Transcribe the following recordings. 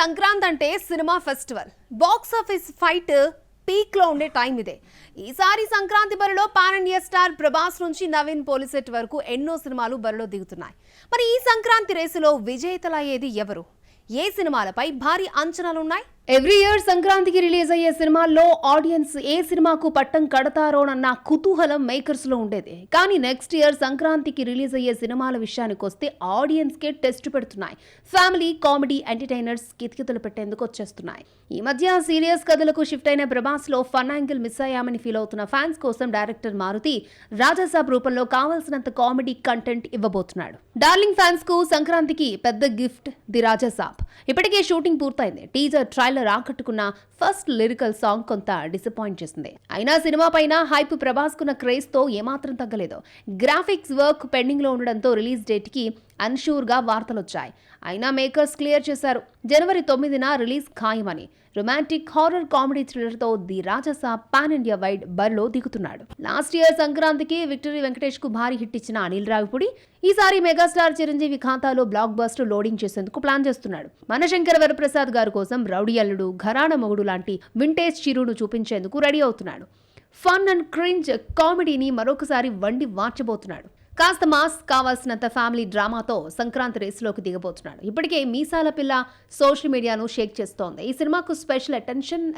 సంక్రాంతి అంటే cinema festival, box office fight peak లో ఉండే టైం ఇదే. ఈసారి సంక్రాంతి బరిలో పాన్ ఇండియా స్టార్ ప్రభాస్ నుంచి నవీన్ పోలిసెట్ వరకు ఎన్నో సినిమాలు బరిలో దిగుతున్నాయి. మరి ఈ సంక్రాంతి రేసులో విజేతలయ్యేది ఎవరు? ఏ సినిమాలపై భారీ అంచనాలున్నాయి? ఎవ్రీ ఇయర్ సంక్రాంతికి రిలీజ్ అయ్యే సినిమాల్లో ఆడియన్స్ ఏ సినిమాకు పట్టం కడతారోనన్న కుతూహలం మేకర్స్ లో ఉండేది. కానీ నెక్స్ట్ ఇయర్ సంక్రాంతికి రిలీజ్ అయ్యే సినిమాల విషయానికి వస్తే ఆడియన్స్ కే టెస్ట్ పెడుతున్నాయి. ఫ్యామిలీ కామెడీ ఎంటర్టైనర్స్ కితకితలు పెట్టేందుకు వచ్చేస్తున్నాయి. ఈ మధ్య సీరియస్ కథలకు షిఫ్ట్ అయిన ప్రభాస్ లో ఫన్ యాంగిల్ మిస్ అయ్యామని ఫీల్ అవుతున్న ఫ్యాన్స్ కోసం డైరెక్టర్ మారుతి రాజాసాబ్ రూపంలో కావాల్సినంత కామెడీ కంటెంట్ ఇవ్వబోతున్నాడు. డార్లింగ్ ఫ్యాన్స్ కు సంక్రాంతికి పెద్ద గిఫ్ట్ ది రాజాసాబ్. ఇప్పటికే షూటింగ్ పూర్తయింది. టీజర్ ట్రైలర్ ఆకట్టుకున్న ఫస్ట్ లిరికల్ సాంగ్ కొంత డిసప్పాయింట్ చేసింది. అయినా సినిమా పైన హైప్ ప్రభాస్ కున్న క్రేజ్ తో ఏమాత్రం తగ్గలేదు. గ్రాఫిక్స్ వర్క్ పెండింగ్ లో ఉండడంతో రిలీజ్ డేట్ కి అన్షూర్ గా వార్తలొచ్చాయి. అయినా మేకర్స్ క్లియర్ చేశారు, జనవరి 9న రిలీజ్ ఖాయమని. రొమాంటిక్ హారర్ కామెడీ థ్రిల్లర్ తో the Raja Saab pan India wide బరిలో దిగుతున్నాడు. లాస్ట్ ఇయర్ సంక్రాంతికి విక్టరీ వెంకటేష్ కు భారీ హిట్ ఇచ్చిన అనిల్ రావిపూడి ఈసారి మెగాస్టార్ చిరంజీవి ఖాతాలో బ్లాక్ బస్టర్ లోడింగ్ చేసేందుకు ప్లాన్ చేస్తున్నాడు. మనశంకర వరప్రసాద్ గారి కోసం రౌడీ అల్లుడు, ఘరాణ మొగుడు లాంటి వింటేజ్ చిరును చూపించేందుకు రెడీ అవుతున్నాడు. ఫన్ అండ్ క్రింజ్ కామెడీని మరొకసారి వండి మార్చబోతున్నాడు. కాస్త మాస్ కావాల్సినంత ఫ్యామిలీ డ్రామాతో సంక్రాంతి రేసులోకి దిగబోతున్నాడు. ఇప్పటికే మీసాల పిల్ల సోషల్ మీడియాను షేక్ చేస్తోంది. ఈ సినిమాకు స్పెషల్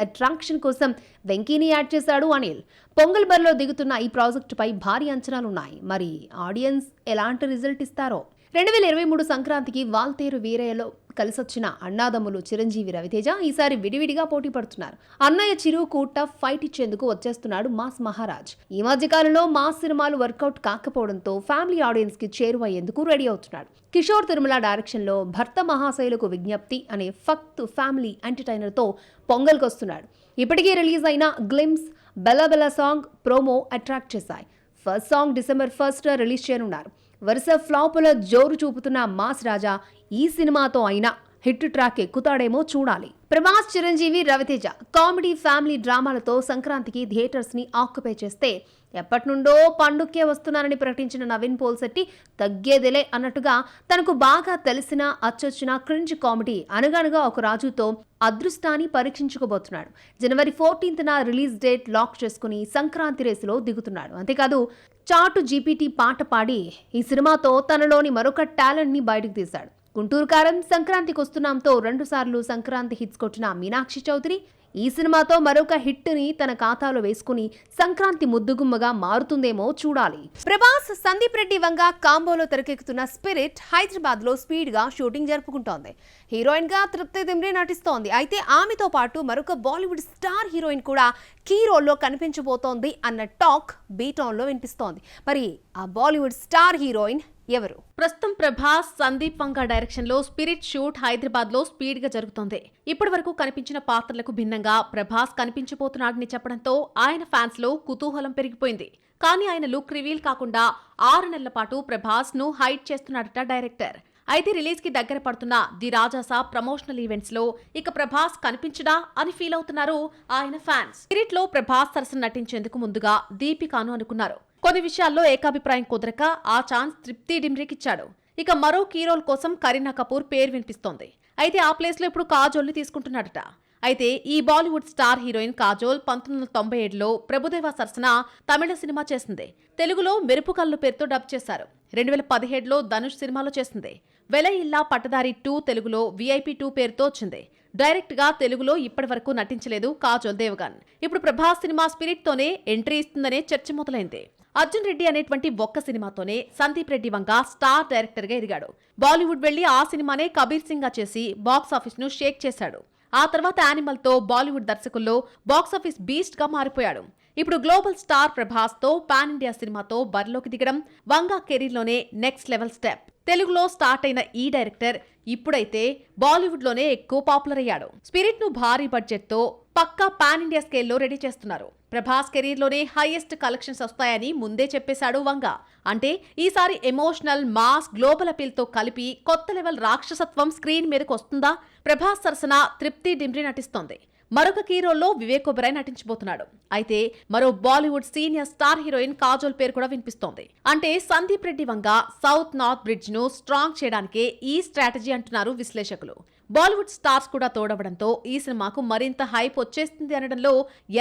అట్రాక్షన్ కోసం వెంకీని యాడ్ చేశాడు అనిల్. పొంగల్ బరిలో దిగుతున్న ఈ ప్రాజెక్టుపై భారీ అంచనాలున్నాయి. మరి ఆడియన్స్ ఎలాంటి రిజల్ట్ ఇస్తారో? 2023 సంక్రాంతికి వాల్తేరు వీరయ్యలో కలిసొచ్చిన అన్నాదమ్ములు చిరంజీవి, రవితేజ ఈసారి విడివిడిగా పోటీ పడుతున్నారు. అన్నయ్య చిరుకు టఫ్ ఫైట్ ఇచ్చేందుకు వచ్చేస్తున్నాడు మాస్ మహారాజ్. ఈ మధ్య కాలంలో మాస్ సినిమాలు వర్కౌట్ కాకపోవడంతో ఫ్యామిలీ ఆడియన్స్ కి చేరువయ్యేందుకు రెడీ అవుతున్నాడు. కిషోర్ తిరుమల డైరెక్షన్ లో భర్త మహాశైలకు విజ్ఞప్తి అనే ఫక్త్ ఫ్యామిలీ ఎంటర్టైనర్ తో పొంగల్కొస్తున్నాడు. ఇప్పటికే రిలీజ్ అయిన glimpse, Bela Bela song promo attract చేశాయి. ఫస్ట్ సాంగ్ డిసెంబర్ 1 రిలీజ్ చేయనున్నారు. వరుస ఫ్లాపుల జోరు చూపుతున్న మాస్ రాజా ఈ సినిమాతో అయినా హిట్ ట్రాక్ ఎక్కుతాడేమో చూడాలి. ప్రభాస్, చిరంజీవి, రవితేజ కామెడీ ఫ్యామిలీ డ్రామాలతో సంక్రాంతికి థియేటర్స్ ని ఆక్యుపై చేస్తే ఎప్పటి నుండో పండుగకే వస్తున్నారని ప్రకటించిన నవీన్ పోలిశెట్టి తగ్గేదిలే అన్నట్టుగా తనకు బాగా తెలిసిన అచ్చొచ్చిన క్రింజ్ కామెడీ అనగనగా ఒక రాజుతో అదృష్టాన్ని పరీక్షించుకోబోతున్నాడు. జనవరి 14న రిలీజ్ డేట్ లాక్ చేసుకుని సంక్రాంతి రేసులో దిగుతున్నాడు. అంతేకాదు చాటు జీపీటీ పాట పాడి ఈ సినిమాతో తనలోని మరొక టాలెంట్ ని బయటకు తీశాడు. గుంటూరు కారం, సంక్రాంతికి వస్తున్నాంతో 2 సార్లు సంక్రాంతి హిట్స్ కొట్టిన మీనాక్షి చౌదరి ఈ సినిమాతో మరొక హిట్ ని తన ఖాతాలో వేసుకుని సంక్రాంతి ముద్దుగుమ్మగా మారుతుందేమో చూడాలి. ప్రభాస్, సందీప్ రెడ్డి వంగ కాంబోలో తెరకెక్కుతున్న స్పిరిట్ హైదరాబాద్ లో స్పీడ్ గా షూటింగ్ జరుపుకుంటోంది. హీరోయిన్ గా తృప్తి దిమ్రీ నటిస్తోంది. అయితే ఆమెతో పాటు మరొక బాలీవుడ్ స్టార్ హీరోయిన్ కూడా కీ రోల్లో కనిపించబోతోంది అన్న టాక్ బీటౌన్ లో వినిపిస్తోంది. మరి ఆ బాలీవుడ్ స్టార్ హీరోయిన్ ఎవరు? ప్రస్తుతం ప్రభాస్, సందీప్ వంగ డైరెక్షన్ లో స్పిరిట్ షూట్ హైదరాబాద్ లో స్పీడ్ గా జరుగుతోంది. ఇప్పటి వరకు కనిపించిన పాత్రలకు భిన్నంగా ప్రభాస్ కనిపించబోతున్నాడని చెప్పడంతో ఆయన ఫ్యాన్స్ లో కుతూహలం పెరిగిపోయింది. కానీ ఆయన లుక్ రివీల్ కాకుండా 6 నెలల పాటు ప్రభాస్ ను హైడ్ చేస్తున్నాడట డైరెక్టర్. అయితే రిలీజ్ కి దగ్గర పడుతున్న ది రాజాసాబ్ ప్రమోషనల్ ఈవెంట్స్ లో ఇక ప్రభాస్ కనిపించడా అని ఫీల్ అవుతున్నారు ఆయన ఫ్యాన్స్. స్పిరిట్ లో ప్రభాస్ సరసన నటించేందుకు ముందుగా దీపికాను అనుకున్నారు. కొన్ని విషయాల్లో ఏకాభిప్రాయం కుదరక ఆ ఛాన్స్ తృప్తి డిమ్రీకిచ్చాడు. ఇక మరో కీ రోల్ కోసం కరీనా కపూర్ పేరు వినిపిస్తోంది. అయితే ఆ ప్లేస్ లో ఇప్పుడు కాజోల్ ని తీసుకుంటున్నాడట. అయితే ఈ బాలీవుడ్ స్టార్ హీరోయిన్ కాజోల్ 1997లో ప్రభుదేవా సరసన తమిళ సినిమా చేసింది. తెలుగులో మెరుపు కళ్ళు పేరుతో డబ్ చేశారు. 2017లో ధనుష్ సినిమాలో చేసింది. వెల ఇల్లా పట్టదారి 2 తెలుగులో VIP 2 పేరుతో వచ్చింది. డైరెక్ట్ గా తెలుగులో ఇప్పటి వరకు నటించలేదు కాజోల్ దేవగన్. ఇప్పుడు ప్రభాస్ సినిమా స్పిరిట్ తోనే ఎంట్రీ ఇస్తుందనే చర్చ మొదలైంది. అర్జున్ రెడ్డి అనేటువంటి ఒక్క సినిమాతోనే సందీప్ రెడ్డి వంగ స్టార్ డైరెక్టర్ గా ఎదిగాడు. బాలీవుడ్ వెళ్లి ఆ సినిమానే కబీర్ సింగ్ గా చేసి బాక్స్ ఆఫీస్ ను షేక్ చేశాడు. ఆ తర్వాత యానిమల్ తో బాలీవుడ్ దర్శకుల్లో బాక్స్ ఆఫీస్ బీస్ట్ గా మారిపోయాడు. ఇప్పుడు గ్లోబల్ స్టార్ ప్రభాస్ తో పాన్ ఇండియా సినిమాతో బరిలోకి దిగడం వంగ కెరీర్ లోనే నెక్స్ట్ లెవెల్ స్టెప్. తెలుగులో స్టార్ట్ అయిన ఈ డైరెక్టర్ ఇప్పుడైతే బాలీవుడ్ లోనే ఎక్కువ పాపులర్ అయ్యాడు. స్పిరిట్ ను భారీ బడ్జెట్ తో పక్కా పాన్ ఇండియా స్కేల్లో రెడీ చేస్తున్నారు. ప్రభాస్ కెరీర్ లోనే హైయెస్ట్ కలెక్షన్స్ వస్తాయని ముందే చెప్పేశాడు వంగ. అంటే ఈసారి ఎమోషనల్, మాస్, గ్లోబల్ అపీల్ తో కలిపి కొత్త లెవెల్ రాక్షసత్వం స్క్రీన్ మీదకు వస్తుందా? ప్రభాస్ సరసన తృప్తి డిమ్రీ నటిస్తోంది. మరొక కీ రోల్లో వివేక్ ఒబెరాయ్ నటించబోతున్నాడు. అయితే మరో Bollywood senior star heroine Kajol పేరు కూడా వినిపిస్తోంది. అంటే Sandeep Reddy Vanga south north bridge ను స్ట్రాంగ్ చేయడానికే ఈ స్ట్రాటజీ అంటున్నారు విశ్లేషకులు. బాలీవుడ్ స్టార్స్ కూడా తోడవడంతో ఈ సినిమాకు మరింత హైప్ వచ్చేస్తుంది అనడంలో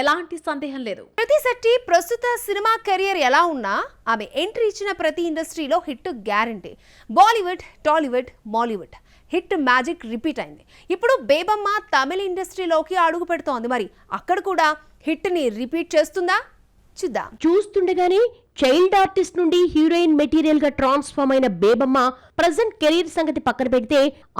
ఎలాంటి సందేహం లేదు. కృతి శెట్టి ప్రస్తుత సినిమా కెరియర్ ఎలా ఉన్నా ఆమె ఎంట్రీ ఇచ్చిన ప్రతి ఇండస్ట్రీలో hit guarantee. Bollywood, Tollywood, Mollywood hit magic repeat అయింది. ఇప్పుడు బేబమ్మ తమిళ ఇండస్ట్రీలోకి అడుగు పెడుతోంది. మరి అక్కడ కూడా హిట్ ని రిపీట్ చేస్తుందా? చూద్దాం. చూస్తుండగానే చైల్డ్ ఆర్టిస్ట్ నుండి హీరోయిన్ మెటీరియల్ గా ట్రాన్స్ఫార్మ్ అయిన బేబమ్మ ప్రజెంట్ కెరీర్ సంగతి పక్కన పెడితే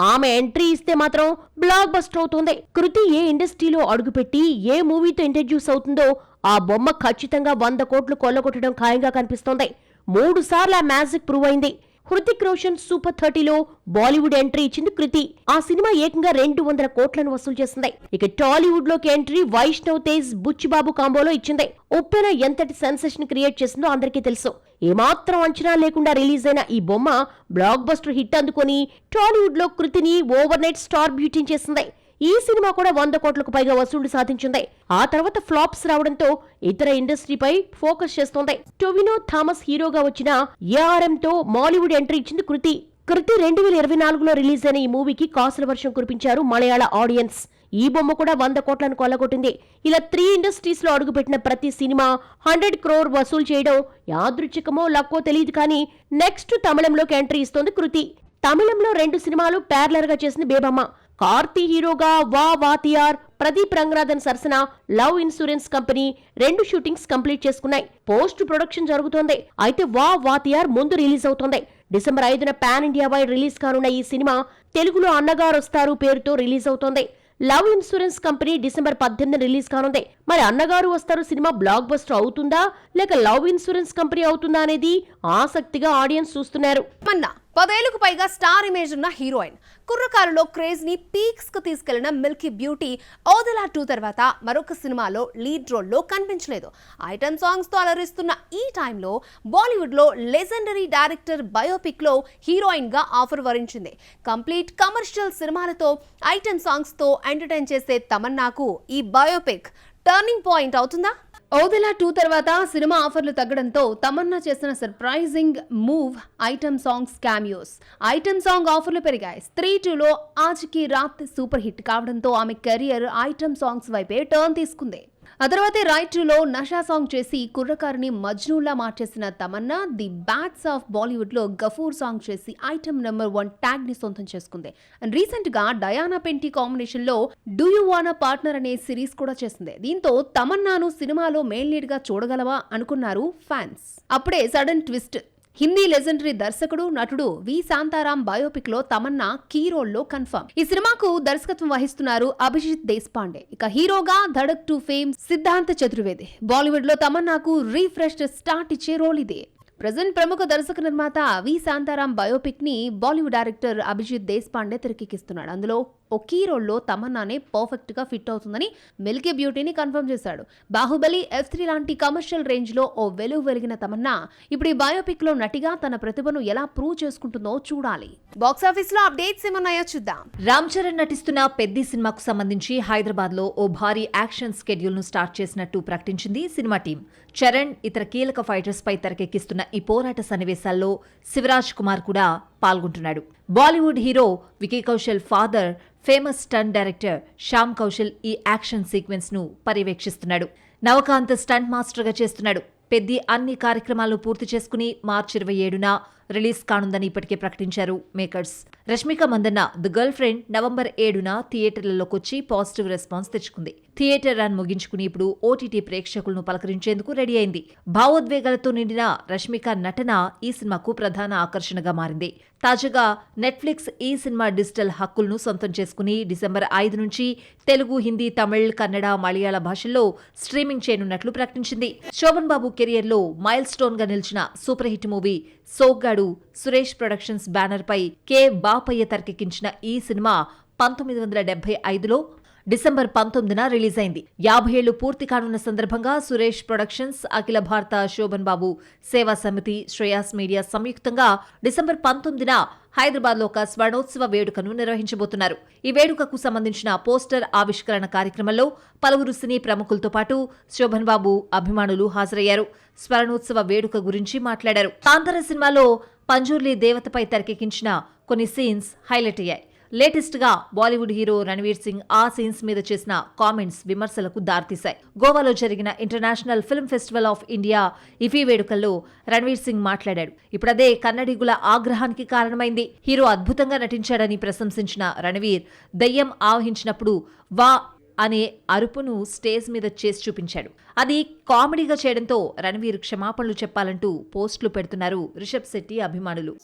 ఆమె ఎంట్రీ ఇస్తే మాత్రం బ్లాక్ బస్టర్ అవుతుంది. కృతి ఏ ఇండస్ట్రీలో అడుగుపెట్టి ఏ మూవీతో ఇంట్రడ్యూస్ అవుతుందో ఆ బొమ్మ ఖచ్చితంగా 100 కోట్లు కొల్లగొట్టడం ఖాయంగా కనిపిస్తోంది. 3 సార్లు ఆ మ్యాజిక్ ప్రూవ్ అయింది. హృతిక్ రోషన్ సూపర్ 30లో బాలీవుడ్ ఎంట్రీ ఇచ్చింది కృతి. ఆ సినిమా ఏకంగా 200 కోట్లను వసూలు చేసింది. ఇక టాలీవుడ్ లోకి ఎంట్రీ వైష్ణవ్ తేజ్ బుచ్చిబాబు కాంబోలో ఇచ్చింది. ఉప్పెన ఎంతటి సెన్సేషన్ క్రియేట్ చేసిందో అందరికీ తెలుసు. ఏమాత్రం అంచనా లేకుండా రిలీజ్ అయిన ఈ బొమ్మ బ్లాక్ బస్టర్ హిట్ అందుకొని టాలీవుడ్ లో కృతిని ఓవర్ నైట్ స్టార్ బ్యూటీ చేసింది. ఈ సినిమా కూడా 100 కోట్లకు పైగా వసూళ్లు సాధించింది. ఆ తర్వాత ఫ్లాప్స్ రావడంతో ఇతర ఇండస్ట్రీపై ఫోకస్ చేస్తోంది. టొవినో థామస్ హీరోగా వచ్చిన ఏఆర్ఎం తో మాలీవుడ్ ఎంట్రీ ఇచ్చింది కృతి. 2024లో రిలీజ్ అయిన ఈ మూవీకి కాసుల వర్షం కురిపించారు మలయాళ ఆడియన్స్. ఈ బొమ్మ కూడా 100 కోట్లను కొల్లగొట్టింది. ఇలా 3 ఇండస్ట్రీస్ లో అడుగుపెట్టిన ప్రతి సినిమా 100 crore వసూలు చేయడం యాదృచ్ఛికమో లక్కో తెలియదు కానీ నెక్స్ట్ తమిళంలోకి ఎంట్రీ ఇస్తోంది కృతి. తమిళంలో 2 సినిమాలు ప్యారలర్ గా చేసింది బేబమ్మ. కార్తీ హీరోగా వా వాతియార్, ప్రదీప్ రంగనాథన్ సరసన love insurance company 2 shootings complete చేసుకున్నాయి. పోస్ట్ ప్రొడక్షన్ జరుగుతోంది. అయితే వా వాతియార్ ముందు రిలీజ్ అవుతోంది. డిసెంబర్ 5న పాన్ ఇండియా వైడ్ రిలీజ్ కానున్న ఈ సినిమా తెలుగులో అన్నగారొస్తారు పేరుతో రిలీజ్ అవుతోంది. లవ్ ఇన్సూరెన్స్ కంపెనీ డిసెంబర్ 18న రిలీజ్ కానుంది. మరి అన్నగారు వస్తారు సినిమా బ్లాక్ బస్టర్ అవుతుందా లేక లవ్ ఇన్సూరెన్స్ కంపెనీ అవుతుందా అనేది ఆసక్తిగా ఆడియన్స్ చూస్తున్నారు. 10 ఏళ్లకు పైగా స్టార్ ఇమేజ్ ఉన్న హీరోయిన్, కుర్రకారులో క్రేజ్ ని పీక్స్ కు తీసుకెళ్లిన మిల్కీ బ్యూటీ ఓదెలా 2 తర్వాత మరొక సినిమాలో లీడ్ రోల్ లో కనిపించలేదు. ఐటమ్ సాంగ్స్ తో అలరిస్తున్న ఈ టైంలో బాలీవుడ్ లో లెజెండరీ డైరెక్టర్ బయోపిక్ లో హీరోయిన్ గా ఆఫర్ వరించింది. కంప్లీట్ కమర్షియల్ సినిమాలతో ఐటమ్ సాంగ్స్ తో ఎంటర్టైన్ చేసే తమన్నాకు ఈ బయోపిక్ టర్నింగ్ పాయింట్ అవుతుందా? ఓదెలా 2 తర్వాత సినిమా ఆఫర్లు తగ్గడంతో తమన్నా చేసిన surprising move item songs cameos. Item song ఆఫర్లు పెరిగాయి. స్త్రీ 2లో ఆజ్కి రాత్ సూపర్ హిట్ కావడంతో ఆమె కెరియర్ ఐటమ్ సాంగ్స్ వైపే టర్న్ తీసుకుంది. ఆ తర్వాత రైట్ 2లో నషా సాంగ్ చేసి కుర్రకారుని మజ్నూలా మార్చేసిన Tamannaah the bads of Bollywood లో గఫూర్ సాంగ్ చేసి ఐటమ్ నెంబర్ 1 ట్యాగ్ ని సొంతం చేసుకుంది. అండ్ రీసెంట్ గా డయానా పెంటీ కాంబినేషన్ లో డూ యు వానా పార్ట్నర్ అనే సిరీస్ కూడా చేసింది. దీంతో తమన్నాను సినిమాలో మెయిన్ లీడ్ గా చూడగలవా అనుకున్నారు ఫ్యాన్స్. అప్పుడే సడన్ ట్విస్ట్. హిందీ లెజెండరీ దర్శకుడు నటుడు వి శాంతారాం బయోపిక్ లో తమన్నా కీ రోల్ లో కన్ఫర్మ్. ఈ సినిమాకు దర్శకత్వం వహిస్తున్నారు అభిజిత్ దేశపాండే. ఇక హీరోగా ధడక్ 2 ఫేమ్ సిద్ధాంత్ చతుర్వేది. బాలీవుడ్ లో తమన్నాకు రీఫ్రెష్డ్ స్టార్ట్ ఇచ్చే రోల్ ఇది. ప్రజెంట్ ప్రముఖ దర్శక నిర్మాత వి శాంతారాం బయోపిక్ ని బాలీవుడ్ డైరెక్టర్ అభిజిత్ దేశపాండే తెరకెక్కిస్తున్నాడు. అందులో ఓ కీ రోల్లో తమన్నానే పర్ఫెక్ట్ గా ఫిట్ అవుతుందని మిల్కీ బ్యూటీని కన్ఫర్మ్ చేశాడు. బాహుబలి, F3 లాంటి కమర్షియల్ రేంజ్ లో ఓ వెలుగు వెలిగిన తమన్నా ఇప్పుడు ఈ బయోపిక్ లో నటిగా తన ప్రతిభను ఎలా ప్రూవ్ చేసుకుంటుందో చూడాలి. బాక్సాఫీస్ లో అప్డేట్స్ ఏమన్నాయో చూద్దాం. రామ్ చరణ్ నటిస్తున్న పెద్ది సినిమాకు సంబంధించి హైదరాబాద్ లో ఓ భారీ యాక్షన్ స్కెడ్యూల్ ను స్టార్ట్ చేసినట్టు ప్రకటించింది సినిమా టీం. చరణ్ ఇతర కీలక ఫైటర్స్ పై తెరకెక్కిస్తున్న ఈ పోరాట సన్నివేశాల్లో శివరాజ్ కుమార్ కూడా పాల్గొంటున్నాడు. Bollywood hero Vicky Kaushal father famous stunt director Shyam Kaushal ఈ యాక్షన్ సీక్వెన్స్ ను పర్యవేక్షిస్తున్నాడు. నవకాంత్ స్టంట్ మాస్టర్ గా చేస్తున్నాడు. పెద్ది అన్ని కార్యక్రమాలను పూర్తి చేసుకుని మార్చి 27న రిలీజ్ కానుందని ఇప్పటికే ప్రకటించారు makers. Rashmika Mandanna the girlfriend November 7న థియేటర్లలోకొచ్చి పాజిటివ్ రెస్పాన్స్ తెచ్చుకుంది. థియేటర్ రన్ ముగించుకుని ఇప్పుడు ఓటీటీ ప్రేక్షకులను పలకరించేందుకు రెడీ అయింది. భావోద్వేగాలతో నిండిన రష్మిక నటన ఈ సినిమాకు ప్రధాన ఆకర్షణగా మారింది. తాజాగా నెట్ఫ్లిక్స్ ఈ సినిమా డిజిటల్ హక్కులను సొంతం చేసుకుని డిసెంబర్ 5 నుంచి తెలుగు, హిందీ, తమిళ్, కన్నడ, మలయాళ భాషల్లో స్ట్రీమింగ్ చేయనున్నట్లు ప్రకటించింది. శోభన్ బాబు కెరియర్ లో మైల్ స్టోన్ గా నిలిచిన super hit movie Soggadu Suresh productions banner పై కె బాపయ్య తెరకెక్కించిన ఈ సినిమా 1975లో డిసెంబర్ 19న రిలీజ్ అయింది. 50 ఏళ్లు పూర్తి కానున్న సందర్భంగా సురేష్ ప్రొడక్షన్స్, అఖిల భారత శోభన్ బాబు సేవా సమితి, శ్రేయాస్ మీడియా సంయుక్తంగా డిసెంబర్ 19న హైదరాబాద్లో ఒక స్వర్ణోత్సవ వేడుకను నిర్వహించబోతున్నారు. ఈ వేడుకకు సంబంధించిన పోస్టర్ ఆవిష్కరణ కార్యక్రమంలో పలువురు సినీ ప్రముఖులతో పాటు శోభన్ బాబు అభిమానులు హాజరయ్యారు. స్వర్ణోత్సవ వేడుక గురించి మాట్లాడారు. కాంతార సినిమాలో పంజుర్లి దేవతపై తెరకెక్కించిన కొన్ని సీన్స్ హైలైట్ అయ్యాయి. లేటెస్ట్ గా బాలీవుడ్ హీరో రణవీర్ సింగ్ ఆ సీన్స్ మీద చేసిన కామెంట్స్ విమర్శలకు దారితీశాయి. గోవాలో జరిగిన international film festival of India ఇఫీ వేడుకల్లో రణవీర్ సింగ్ మాట్లాడాడు. ఇప్పుడదే కన్నడిగుల ఆగ్రహానికి కారణమైంది. హీరో అద్భుతంగా నటించాడని ప్రశంసించిన రణవీర్ దయ్యం ఆవహించినప్పుడు వా అనే అరుపును స్టేజ్ మీద చేసి చూపించాడు. అది కామెడీగా చేయడంతో రణవీర్ క్షమాపణలు చెప్పాలంటూ పోస్టులు పెడుతున్నారు రిషబ్ శెట్టి అభిమానులు.